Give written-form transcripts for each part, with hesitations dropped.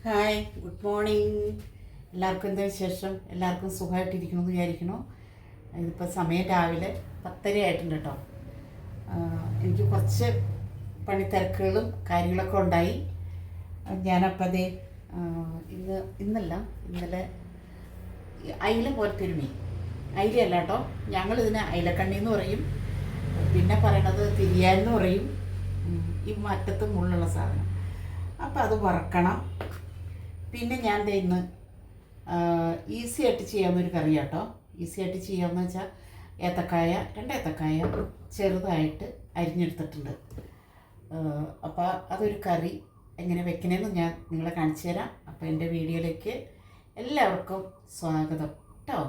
Hi, good morning. എല്ലാവർക്കും എന്താ വിശേഷം? എല്ലാവർക്കും സുഖമായിട്ടിരിക്കണമെന്ന് വിചാരിക്കണോ? ഇതിപ്പോൾ സമയം രാവിലെ 10:30 ആയിട്ടുണ്ട് കേട്ടോ. എനിക്ക് കുറച്ച് പണിത്തിരക്കുകളും കാര്യങ്ങളൊക്കെ ഉണ്ടായി. ഞാനപ്പോൾ അതേ ഇന്നലെ അയില പോലത്തെ ഒരു മീൻ, അയിലയല്ല കേട്ടോ, ഞങ്ങളിതിനെ അയിലക്കണ്ണി എന്ന് പറയും, പിന്നെ പറയണത് തിരിയാൻ എന്ന് പറയും, ഈ മറ്റത്ത് മുള്ളുള്ള സാധനം. അപ്പോൾ അത് വറക്കണം. പിന്നെ ഞാൻ ഇന്ന് ഈസി ആയിട്ട് ചെയ്യാവുന്നൊരു കറി കേട്ടോ. ഈസി ആയിട്ട് ചെയ്യാമെന്ന് വെച്ചാൽ രണ്ട് ഏത്തക്കായ ചെറുതായിട്ട് അരിഞ്ഞെടുത്തിട്ടുണ്ട്. അപ്പോൾ അതൊരു കറി എങ്ങനെ വെക്കണമെന്ന് ഞാൻ നിങ്ങളെ കാണിച്ചു തരാം. അപ്പോൾ എൻ്റെ വീഡിയോയിലേക്ക് എല്ലാവർക്കും സ്വാഗതം കേട്ടോ.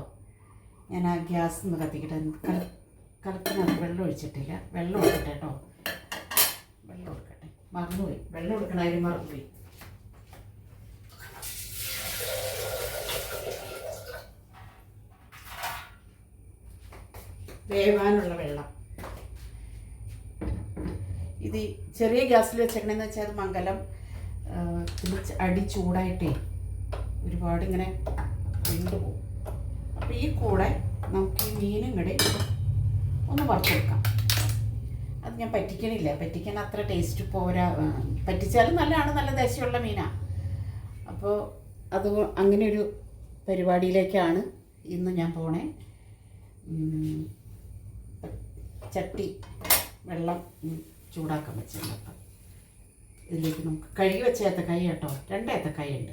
ഞാൻ ആ ഗ്യാസ് ഒന്ന് കത്തിക്കട്ടെ. കലത്തിനകത്ത് വെള്ളം ഒഴിച്ചിട്ടില്ല. വെള്ളം കൊടുക്കട്ടെ കേട്ടോ. വെള്ളം കൊടുക്കട്ടെ. മറന്നുപോയി, വെള്ളം കൊടുക്കണ കാര്യം മറന്നുപോയി. വേവാനുള്ള വെള്ളം ഇത് ചെറിയ ഗ്യാസിൽ വെച്ചേക്കണമെന്ന് വെച്ചാൽ അത് മംഗലം അടി ചൂടായിട്ടേ ഒരുപാട് ഇങ്ങനെ വീണ്ടുപോകും. അപ്പോൾ ഈ കൂടെ നമുക്ക് ഈ മീനും കൂടെ ഒന്ന് വറുത്തെടുക്കാം. അത് ഞാൻ പറ്റിക്കണില്ല, പറ്റിക്കാൻ അത്ര ടേസ്റ്റ് പോരാ. പറ്റിച്ചാലും നല്ലതാണ്, നല്ല ദേശമുള്ള മീനാണ്. അപ്പോൾ അത് അങ്ങനെ ഒരു പരിപാടിയിലേക്കാണ് ഇന്ന് ഞാൻ പോണേ. ചട്ടി വെള്ളം ചൂടാക്കാൻ വെച്ചിട്ടുണ്ട്. അപ്പം ഇതിലേക്ക് നമുക്ക് കഴുകി വെച്ച ഏത്തക്കായ കേട്ടോ, 2 ഏത്തക്കായ ഉണ്ട്,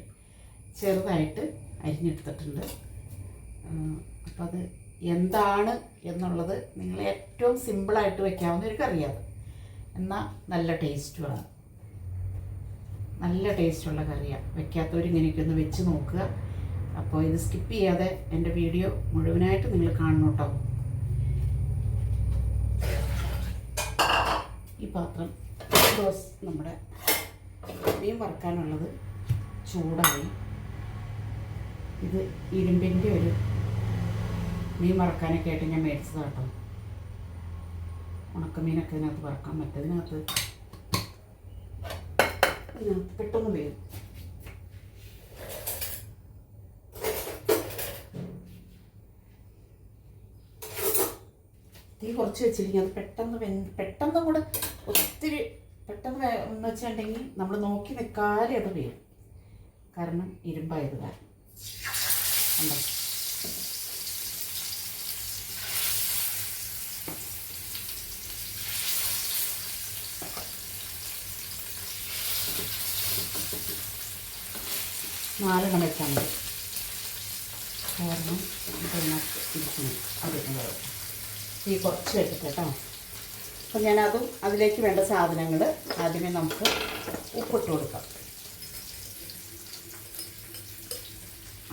ചെറുതായിട്ട് അരിഞ്ഞെടുത്തിട്ടുണ്ട്. അപ്പം അത് എന്താണ് എന്നുള്ളത് നിങ്ങൾ ഏറ്റവും സിമ്പിളായിട്ട് വെക്കാവുന്ന ഒരു കറിയാണ്, എന്നാൽ നല്ല ടേസ്റ്റുമാണ്. നല്ല ടേസ്റ്റുള്ള കറിയാണ്. വെക്കാത്തവരിങ്ങനെയൊക്കെ ഒന്ന് വെച്ച് നോക്കുക. അപ്പോൾ ഇത് സ്കിപ്പ് ചെയ്യാതെ എൻ്റെ വീഡിയോ മുഴുവനായിട്ട് നിങ്ങൾ കാണണം കേട്ടോ. ഈ പാത്രം നമ്മുടെ മീൻ വറുക്കാനുള്ളത് ചൂടായി. ഇത് ഇരുമ്പിൻ്റെ ഒരു മീൻ വറുക്കാനൊക്കെ ആയിട്ട് ഞാൻ മേടിച്ചതാണ് കേട്ടോ. ഉണക്കമീനൊക്കെ ഇതിനകത്ത് വറുക്കാൻ പറ്റും. ഇതിനകത്ത് പെട്ടെന്ന് വേവും. തീ കുറച്ച് വെച്ചിരിക്കും. അത് പെട്ടെന്ന് കൂടെ ഒത്തിരി പെട്ടെന്ന് എന്ന് വെച്ചിട്ടുണ്ടെങ്കിൽ നമ്മൾ നോക്കി നിൽക്കാതെ അത് വേവും. കാരണം ഇരുമ്പായത് കാരണം. ഉണ്ടോ? നാലെണ്ണം വെച്ചാൽ മതി. കാരണം ഇതിനകത്ത് ഇരിക്കുന്നു. അത് ഈ കുറച്ച് വെച്ചിട്ട് കേട്ടോ. അപ്പം ഞാനതും അതിലേക്ക് വേണ്ട സാധനങ്ങൾ ആദ്യമേ നമുക്ക് ഉപ്പിട്ട് കൊടുക്കാം.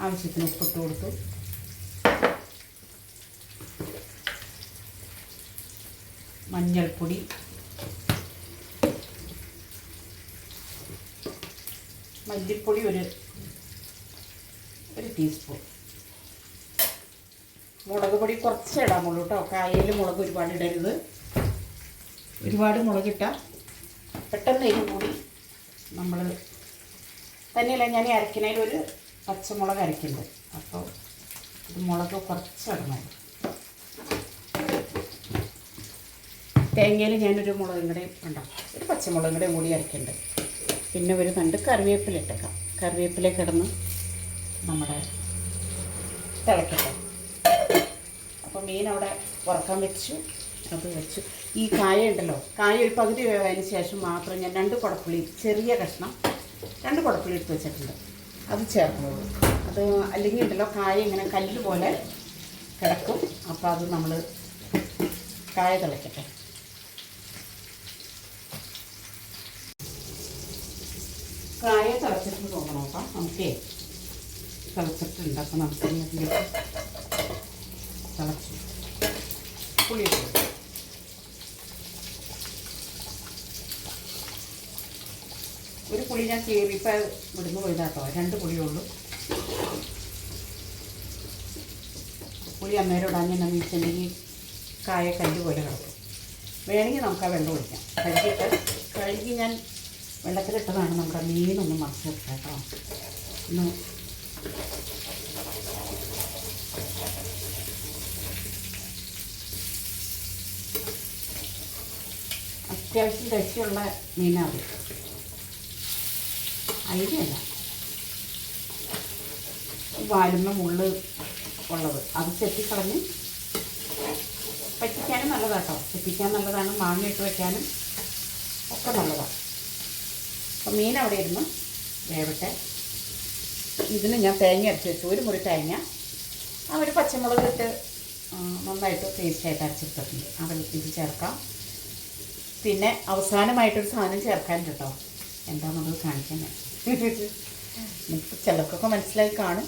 ആവശ്യത്തിന് ഉപ്പിട്ട് കൊടുത്തു. മഞ്ഞൾപ്പൊടി, മല്ലിപ്പൊടി ഒരു ടീസ്പൂൺ, മുളക് പൊടി കുറച്ച് ഇടാമുള്ളൂ കേട്ടോ. കായയിൽ മുളക് ഒരുപാട് ഇടരുത്. ഒരുപാട് മുളകിട്ടാൽ പെട്ടെന്ന് എരിവ് കൂടി നമ്മൾ തന്നെയല്ല ഞാൻ അരക്കണതിൽ ഒരു പച്ചമുളക് അരയ്ക്കുന്നുണ്ട്. അപ്പോൾ ഇത് മുളക് കുറച്ച് ഇടണം. തേങ്ങയിൽ ഞാനൊരു മുളകും കൂടെ ഉണ്ടാകും, ഒരു പച്ചമുളകും കൂടെ കൂടി അരയ്ക്കുന്നുണ്ട്. പിന്നെ ഒരു 2 കറിവേപ്പില ഇട്ടേക്കാം. കറിവേപ്പില കിടന്ന് നമ്മുടെ തിളക്കട്ടെ. അപ്പോൾ മീൻ അവിടെ വറക്കാൻ വെച്ചു. അത് വെച്ചു. ഈ കായ ഉണ്ടല്ലോ, കായ ഒരു പകുതി വേവായതിന് ശേഷം മാത്രം ഞാൻ 2 കുടപ്പുളി ചെറിയ കഷ്ണം 2 കുടപ്പുളി എടുത്ത് വെച്ചിട്ടുണ്ട്. അത് ചേർക്കുള്ളൂ. അത് അല്ലെങ്കിൽ ഉണ്ടല്ലോ കായ ഇങ്ങനെ കല്ല് പോലെ കിടക്കും. അപ്പോൾ അത് നമ്മൾ കായ തിളയ്ക്കട്ടെ. കായ തിളച്ചിട്ട് തോന്നണം കേട്ടോ. നമുക്കേ തിളച്ചിട്ടുണ്ട്. അപ്പോൾ നമുക്ക് ഇതിലേക്ക് തിളച്ചു പുളിയിട്ട് ഒരു പുളി ഞാൻ കീറിപ്പോൾ വിടുന്നു പോയതാട്ടോ. 2 പുളിയുള്ളൂ. പുളി അന്നേരം ഇടാഞ്ഞെന്നു വെച്ചിട്ടുണ്ടെങ്കിൽ കായ കല്ല് പോലെ കിടക്കും. വേണമെങ്കിൽ നമുക്ക് ആ വെള്ളം ഒഴിക്കാം. കഴുകി ഞാൻ വെള്ളത്തിലിട്ടതാണ് നമ്മുടെ മീനൊന്ന് മറിച്ചിട്ട് കേട്ടോ. ഒന്ന് അത്യാവശ്യം രക്ഷയുള്ള മീനാണ്. അയിലല്ല, വാലുന്ന മുള്ള് ഉള്ളത് അത് ചെത്തിക്കളഞ്ഞ് പറ്റിക്കാനും നല്ലതാട്ടോ. ചെത്തിക്കാൻ നല്ലതാണ്, മാങ്ങ ഇട്ട് വയ്ക്കാനും ഒക്കെ നല്ലതാണ്. അപ്പം മീൻ അവിടെ ഇരുന്ന് വേവട്ടെ. ഇതിന് ഞാൻ തേങ്ങ അരച്ച് വെച്ചു. ഒരു മുറി തേങ്ങ ഒരു പച്ചമുളക് ഇട്ട് നന്നായിട്ട് പേസ്റ്റായിട്ട് അരച്ചെടുത്തിട്ടുണ്ട്. അത് ഇത് ചേർക്കാം. പിന്നെ അവസാനമായിട്ടൊരു സാധനം ചേർക്കാൻ കേട്ടോ. എന്താണെന്നുള്ളത് കാണിക്കാൻ നിങ്ങൾക്ക് ചിലർക്കൊക്കെ മനസ്സിലായി കാണും.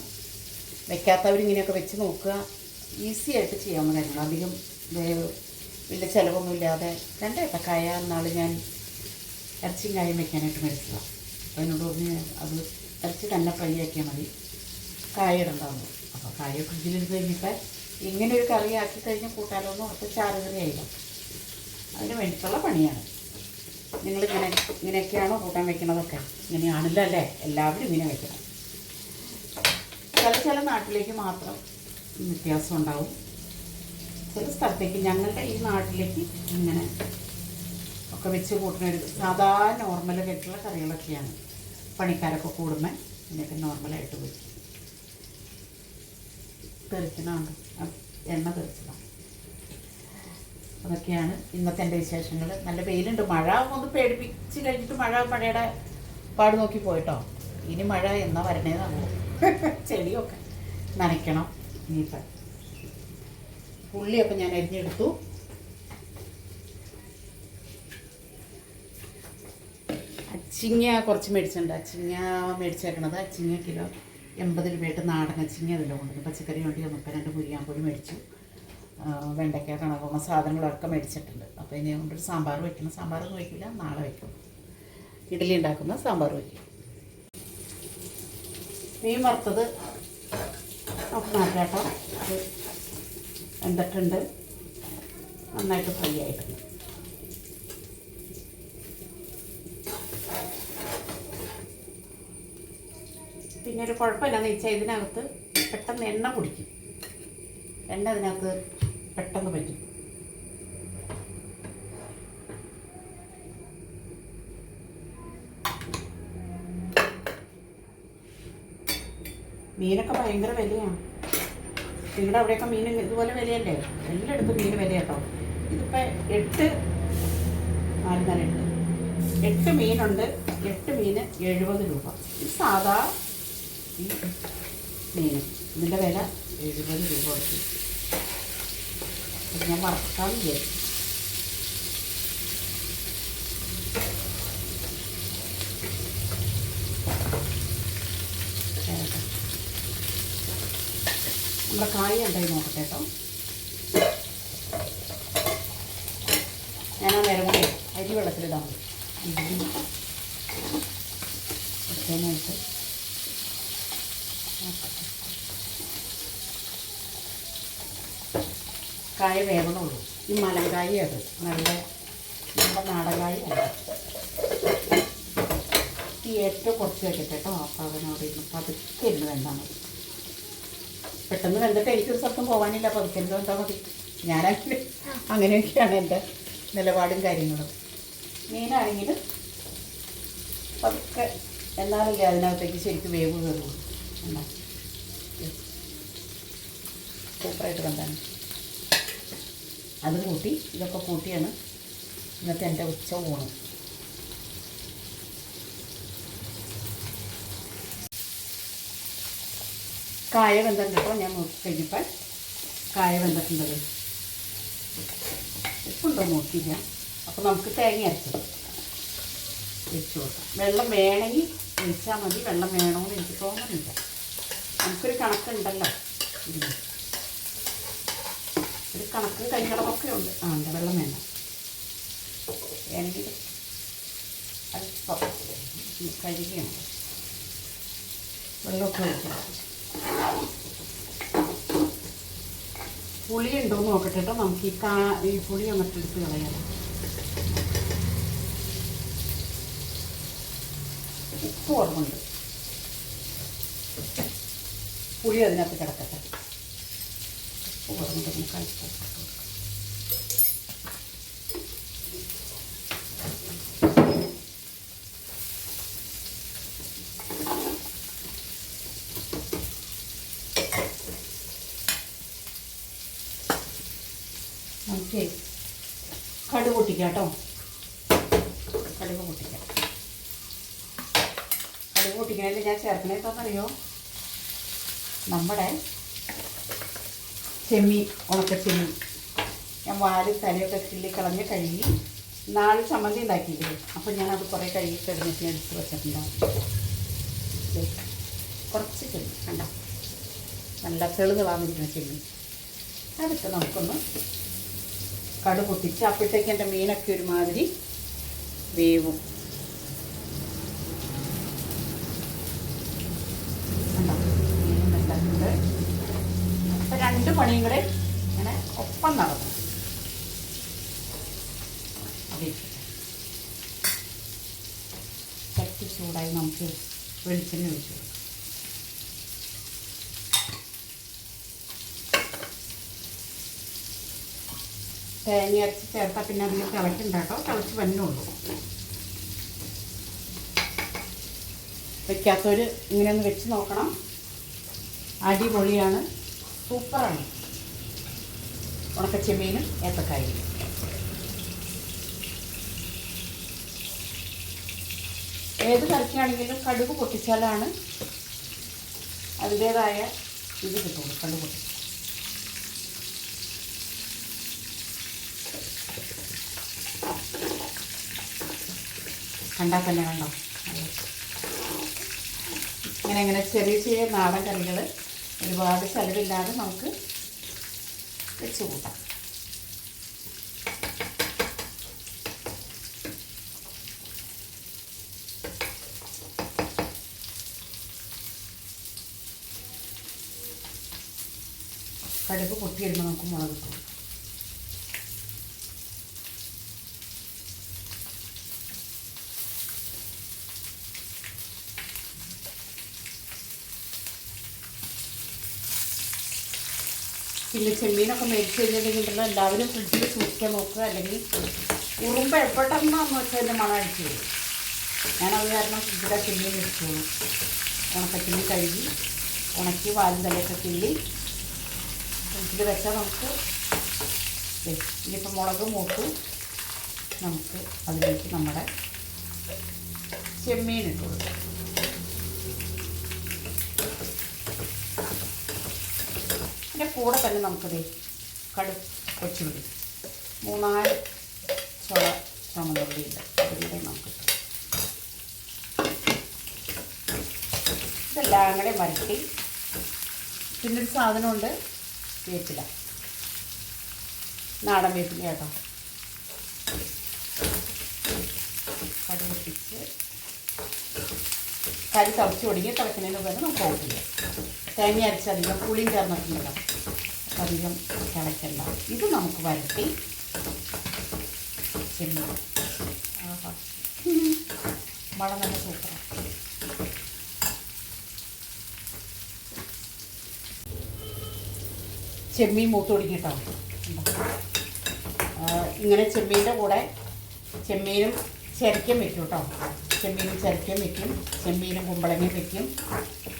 വെക്കാത്തവരിങ്ങനെയൊക്കെ വെച്ച് നോക്കുക. ഈസി ആയിട്ട് ചെയ്യാവുന്ന കാര്യങ്ങൾ. അധികം വലിയ ചിലവൊന്നുമില്ലാതെ 2 ഏത്തക്കായ എന്നാൾ ഞാൻ ഇറച്ചിയും കായും വെക്കാനായിട്ട് മേടിച്ചതാണ്. അപ്പോൾ അതിനോട് പറഞ്ഞ് അത് ഇറച്ചി തന്നെ ഫ്രൈ ആക്കിയാൽ മതി, കായ ഇടണ്ടാവുന്നു. അപ്പോൾ കായ ഫ്രിഡ്ജിലിരുന്ന് കഴിഞ്ഞിട്ട് ഇങ്ങനെ ഒരു കറി ആക്കി കഴിഞ്ഞാൽ കൂട്ടാലോ എന്ന് ഓർത്ത് ചാറ് കറി ആയില്ല. അതിന് വേണ്ടിയിട്ടുള്ള പണിയാണ്. ഇങ്ങനെയൊക്കെയാണോ കൂട്ടാൻ വെക്കണതൊക്കെ? ഇങ്ങനെയാണല്ലോ അല്ലേ, എല്ലാവരും ഇങ്ങനെ വെക്കണം. ചില നാട്ടിലേക്ക് മാത്രം വ്യത്യാസം ഉണ്ടാവും. ചില സ്ഥലത്തേക്ക്, ഞങ്ങളുടെ ഈ നാട്ടിലേക്ക് ഇങ്ങനെ ഒക്കെ വെച്ച് കൂട്ടുന്ന ഒരു സാധാ നോർമലായിട്ടുള്ള കറികളൊക്കെയാണ്. പണിക്കാരൊക്കെ കൂടുമ്പോൾ ഇങ്ങനെയൊക്കെ നോർമലായിട്ട് വെക്കും. തെറിക്കണമുണ്ട്, എണ്ണ തെറിച്ചതാണ്. അതൊക്കെയാണ് ഇന്നത്തെ എൻ്റെ വിശേഷങ്ങൾ. നല്ല വെയിലുണ്ട്. മഴ ഒന്ന് പേടിപ്പിച്ച് കഴിഞ്ഞിട്ട് മഴയുടെ പാട് നോക്കി പോയിട്ടോ. ഇനി മഴ എന്നാ വരണേന്നാകുമോ? ചെടിയൊക്കെ നനയ്ക്കണം. ഇനിയിപ്പം പുള്ളിയൊക്കെ ഞാൻ അരിഞ്ഞെടുത്തു. അച്ചിങ്ങ കുറച്ച് മേടിച്ചിട്ടുണ്ട്. അച്ചിങ്ങ മേടിച്ചേക്കണത്, അച്ചിങ്ങ കിലോ 80 രൂപയായിട്ട് നാടൻ അച്ചിങ്ങ വില കൊണ്ടുവന്നു. പച്ചക്കറി വേണ്ടി 32 മുരിങ്ങാപ്പൊടി മേടിച്ചു. വെണ്ടയ്ക്ക, കണകുമ്മ സാധനങ്ങളൊക്കെ മേടിച്ചിട്ടുണ്ട്. അപ്പോൾ ഇനി കൊണ്ടൊരു സാമ്പാർ വയ്ക്കണം. സാമ്പാറൊന്നും വയ്ക്കില്ല, നാളെ വയ്ക്കും. ഇഡ്ഡലി ഉണ്ടാക്കുന്ന സാമ്പാർ വയ്ക്കും. മീൻ വറുത്തത് നമുക്ക് മാറ്റാട്ടോ. അത് വെന്തിട്ടുണ്ട്, നന്നായിട്ട് ഫ്രൈ ആയിട്ടുണ്ട്. പിന്നെ ഒരു കുഴപ്പമില്ലെന്ന് വെച്ചാൽ ഇതിനകത്ത് പെട്ടെന്ന് എണ്ണ കുടിക്കും. എണ്ണ ഇതിനകത്ത് പെട്ടെന്ന് പറ്റും. മീനൊക്കെ ഭയങ്കര വിലയാണ്. നിങ്ങളുടെ അവിടെയൊക്കെ മീൻ ഇതുപോലെ വിലയല്ലേ? എല്ലായിടത്തും മീൻ വില കേട്ടോ. ഇതിപ്പോൾ 8 മീനുണ്ട്. 8 മീന് 70 രൂപ. ഇത് സാധാ ഈ മീൻ, ഇതിൻ്റെ വില 70 രൂപ വെച്ചു. ഞാൻ വറുക്കാൻ വിചാരിച്ചു. നമ്മുടെ കായ ഉണ്ടായി നോക്കട്ടെ കേട്ടോ. ഞാൻ ആ നേരം കൂടി അരി വെള്ളത്തിലിടാൻ എടുക്കാനായിട്ട്. കായ വേവണുള്ളൂ. ഈ മലങ്കായ അത് നമ്മുടെ നാടൻ കായ അല്ല. ഈ ഏറ്റവും കുറച്ച് വെക്കട്ടെ കേട്ടോ. അപ്പോൾ അതിനോട് ഇരുന്ന് പതുക്കെ ഇരുന്ന് വെന്താൽ മതി. പെട്ടെന്ന് വെന്തിട്ട് എനിക്കൊരു സ്ഥലത്തും പോകാനില്ല. പതുക്കെ വെന്താൽ മതി. ഞാനാണെങ്കിൽ അങ്ങനെയൊക്കെയാണ് എൻ്റെ നിലപാടും കാര്യങ്ങളും. മീനാണെങ്കിൽ പതുക്കെ എന്നാലല്ലേ അതിനകത്തേക്ക് ശരിക്കും വേവ് കയറുള്ളൂ. എന്താ സൂപ്പറായിട്ട് വെന്താണ്. അത് കൂട്ടി ഇതൊക്കെ കൂട്ടിയാണ് ഇന്നത്തെ എൻ്റെ ഉച്ച ഊണ്. കായ വെന്തിട്ടുണ്ട് കേട്ടോ. ഞാൻ നോക്കി കഴിഞ്ഞപ്പോൾ കായ വെന്തിട്ടുണ്ടത്. ഉപ്പുണ്ടോ നോക്കിയില്ല. അപ്പോൾ നമുക്ക് തേങ്ങ അരച്ചത് വെച്ച് കൊടുക്കാം. വെള്ളം വേണമെങ്കിൽ ഒഴിച്ചാൽ മതി. വെള്ളം വേണമെന്ന് എനിക്ക് തോന്നുന്നില്ല. നമുക്കൊരു കണക്കുണ്ടല്ലോ ഇതിന്. ഒരു കണക്ക് കൈകളമൊക്കെ ഉണ്ട്. ഉണ്ട്, വെള്ളം വേണ്ട. വേണമെങ്കിൽ അല്പം കഴുകിയാണ് വെള്ളമൊക്കെ ഒഴിക്കണം. പുളി ഉണ്ടോയെന്ന് നോക്കട്ടെ കേട്ടോ. നമുക്ക് ഈ പുളി അങ്ങോട്ട് എടുത്ത് കളയാം. ഉപ്പ് കുറവുണ്ട്. പുളി അതിനകത്ത് കിടക്കട്ടെ. ഉപ്പ് കുറവുണ്ട്, നമുക്ക് അല്പം ഇട്ട് കൊടുക്കാം. നമുക്ക് കടുക് പൊട്ടിക്കാം കേട്ടോ. കടുക് പൊട്ടിക്കാം. കടുക് പൊട്ടിക്കണേൽ ഞാൻ ചേർക്കണേന്നറിയോ, നമ്മുടെ ചെമ്മീൻ, ഉണക്ക ചെമ്മീൻ ഞാൻ വാല് തലയൊക്കെ കിള്ളി കളഞ്ഞ് കഴുകി നാളെ ചമ്മന്തി ഉണ്ടാക്കിയില്ലേ, അപ്പോൾ ഞാനത് കുറേ കഴുകി കിടന്നിട്ട് എടുത്ത് വെച്ചിട്ടുണ്ടാവും. കുറച്ച് ചെമ്മീൻ കണ്ട, നല്ല തെളിഞ്ഞിരിക്കുന്ന ചെമ്മീൻ. അതൊക്കെ നമുക്കൊന്ന് കടുക് പൊട്ടിച്ച് അപ്പോഴത്തേക്ക് എൻ്റെ മീനൊക്കെ ഒരുമാതിരി വേവും. മീനുണ്ട്. അപ്പം 2 പണിയും കൂടെ ഇങ്ങനെ ഒപ്പം നടന്നു. ചട്ടി ചൂടായി നമുക്ക് വെളിച്ചെണ്ണ ഒഴിച്ചു കൊടുക്കാം. തേങ്ങ അരച്ച് ചേർത്താൽ പിന്നെ അതിൽ തിളക്കുണ്ടാട്ടോ, തിളച്ച് വന്നുള്ളൂ. വയ്ക്കാത്തവർ ഇങ്ങനെയൊന്ന് വെച്ച് നോക്കണം. അടിപൊളിയാണ്, സൂപ്പറാണ് ഉണക്കച്ചെമ്മീനും ഏത്തക്കായും. ഏത് കറിക്കാണെങ്കിലും കടുക് പൊട്ടിച്ചാലാണ് അതിൻ്റേതായ ഇത് കിട്ടുള്ളൂ. കടുക് പൊട്ടിച്ച് കണ്ടാൽ തന്നെ കണ്ടോ. ഇങ്ങനെ ചെറിയ ചെറിയ നാടൻ കറികൾ ഒരുപാട് ചിലവില്ലാതെ നമുക്ക് വെച്ച് കൂട്ടാം. കടുക് പൊട്ടി വരുമ്പോൾ നമുക്ക് മുളക് ഇട്ട് കൊടുക്കാം. പിന്നെ ചെമ്മീനൊക്കെ മേടിച്ച് കഴിഞ്ഞിട്ടുണ്ടെങ്കിൽ എല്ലാവരും ഫ്രിഡ്ജിൽ സൂക്ഷിക്കാൻ നോക്കുക, അല്ലെങ്കിൽ ഉറുമ്പ് എപ്പോഴെന്നാന്ന് വെച്ചാൽ എൻ്റെ മണം അടിച്ചു വരും. ഞാനത് കാരണം ഫ്രിഡ്ജിലെ ചെമ്മീൻ വെച്ചോളൂ. ഉണക്കച്ചെമ്മീൻ കഴുകി ഉണക്കി വാലും തലയൊക്കെ കിള്ളി ഫ്രിഡ്ജിൽ വെച്ചാൽ നമുക്ക് ഇനിയിപ്പോൾ മുളക് മൂത്തു, നമുക്ക് അതിലേക്ക് നമ്മുടെ ചെമ്മീൻ ഇട്ട് കൊടുക്കാം. പിന്നെ കൂടെ തന്നെ നമുക്കത് കൊച്ചുള്ളി 3-4 ചുമന്നുള്ളിയുണ്ട്, അതിലൂടെ നമുക്ക് ഇതെല്ലാം കൂടെ വരട്ടി. പിന്നൊരു സാധനമുണ്ട്, വേപ്പില, നാടൻ വേപ്പില കേട്ടോ. കടുക് പൊട്ടിച്ച് കരി തിളച്ച് ഒടുങ്ങി തിളക്കുന്നതിന് മുമ്പ് നമുക്ക് ഓഫ് ചെയ്യാം. തേങ്ങ അരച്ചധികം പുളിയും ചേർന്നിട്ടുണ്ടല്ലോ, അപ്പം അധികം തിളയ്ക്കല്ല. ഇത് നമുക്ക് വരട്ടി ചെമ്മീൻ. ആഹാ, മണം നല്ല സൂപ്പറാണ്. ചെമ്മീൻ മൂത്ത് ഒടുങ്ങിട്ടോ. ഇങ്ങനെ ചെമ്മീൻ്റെ കൂടെ ചെമ്മീനും ചിരയ്ക്കും വെക്കും കേട്ടോ. ചെമ്മീനും ചിരയ്ക്കും വെക്കും, ചെമ്മീനും കുമ്പളങ്ങയും വെക്കും.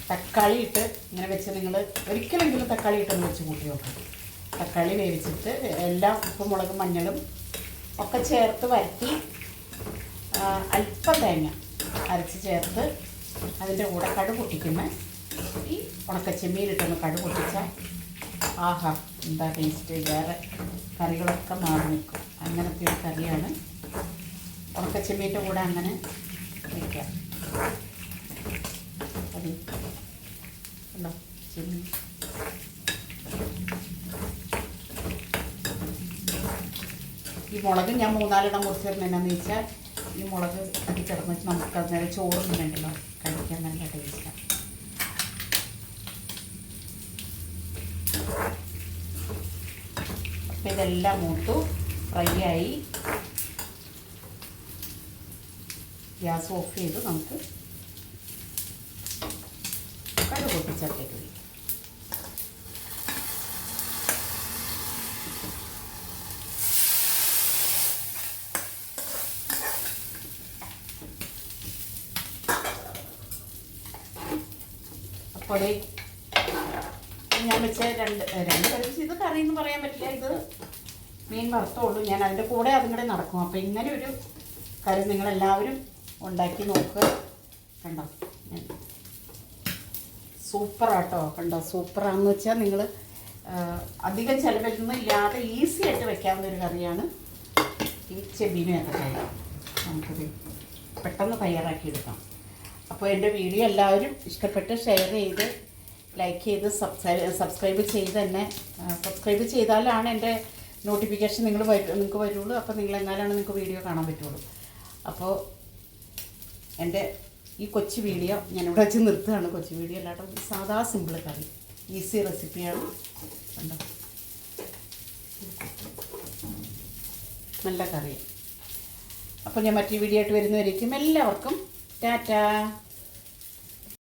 തക്കാളി ഇട്ട് ഇങ്ങനെ വെച്ച് നിങ്ങൾ ഒരിക്കലെങ്കിലും തക്കാളി ഇട്ടൊന്ന് വെച്ച് കൂട്ടി നോക്കാം. തക്കാളി വേവിച്ചിട്ട് എല്ലാം ഉപ്പും മുളകും മഞ്ഞളും ഒക്കെ ചേർത്ത് വരട്ടി അല്പം തേങ്ങ അരച്ച് ചേർത്ത് അതിൻ്റെ കൂടെ കടുക് പൊട്ടിക്കുന്ന ഈ ഉണക്കച്ചെമ്മീനിട്ടൊന്ന് കടുക് പൊട്ടിച്ചാൽ ആഹാ എന്താ ടേസ്റ്റ്. വേറെ കറികളൊക്കെ മാറി നിൽക്കും. അങ്ങനത്തെ ഒരു കറിയാണ് ഉണക്കച്ചെമ്മീൻ്റെ കൂടെ അങ്ങനെ വയ്ക്കാം. അതെ ഉണ്ടോ ചെമ്മീൻ. ഈ മുളക് ഞാൻ 3-4 ഇടം മുറിച്ചിരുന്നത് എന്നാന്ന് വെച്ചാൽ ഈ മുളക് അതി കിടന്ന് നമുക്ക് അന്നേരം ചോറൊന്നും വേണ്ടല്ലോ, കഴിക്കാൻ നല്ല ടേസ്റ്റാണ്. അപ്പം ഇതെല്ലാം മൂത്തു ഫ്രൈ ആയി. ഗ്യാസ് ഓഫ് ചെയ്ത് നമുക്ക് ചട്ടിക്ക് ഒഴിക്കും. അപ്പോൾ ഞാൻ വെച്ച രണ്ട് കറി, ഇത് കറി എന്ന് പറയാൻ പറ്റില്ല, ഇത് മീൻ വറുത്തുള്ളൂ. ഞാൻ അതിൻ്റെ കൂടെ അതും കൂടെ നടക്കും. അപ്പോൾ ഇങ്ങനെ ഒരു കറി നിങ്ങളെല്ലാവരും ഉണ്ടാക്കി നോക്കുക. കണ്ടോ, സൂപ്പറാട്ടോ. കണ്ടോ, സൂപ്പറാണെന്ന് വെച്ചാൽ നിങ്ങൾ അധികം ചിലവൊന്നും ഇല്ലാതെ ഈസി ആയിട്ട് വെക്കാവുന്ന ഒരു കറിയാണ് ഈ ചെമ്മീനൊക്കെ കറി. നമുക്കത് പെട്ടെന്ന് തയ്യാറാക്കിയെടുക്കാം. അപ്പോൾ എൻ്റെ വീഡിയോ എല്ലാവരും ഇഷ്ടപ്പെട്ട് ഷെയർ ചെയ്ത് ലൈക്ക് ചെയ്ത് സബ്സ്ക്രൈബ് ചെയ്ത് തന്നെ, സബ്സ്ക്രൈബ് ചെയ്താലാണ് എൻ്റെ നോട്ടിഫിക്കേഷൻ നിങ്ങൾക്ക് വരുള്ളൂ. അപ്പോൾ നിങ്ങളെങ്ങാനാണ് നിങ്ങൾക്ക് വീഡിയോ കാണാൻ പറ്റുള്ളൂ. അപ്പോൾ എൻ്റെ ഈ കൊച്ചു വീഡിയോ ഞാനിവിടെ വെച്ച് നിർത്തുകയാണ്. കൊച്ചു വീഡിയോ അല്ലാട്ടോ, സാധാ സിമ്പിൾ കറി, ഈസി റെസിപ്പിയാണ്. കണ്ടോ, നല്ല കറി. അപ്പോൾ ഞാൻ മറ്റു വീഡിയോ ആയിട്ട് വരുന്നവരേക്കും എല്ലാവർക്കും ടാറ്റാ.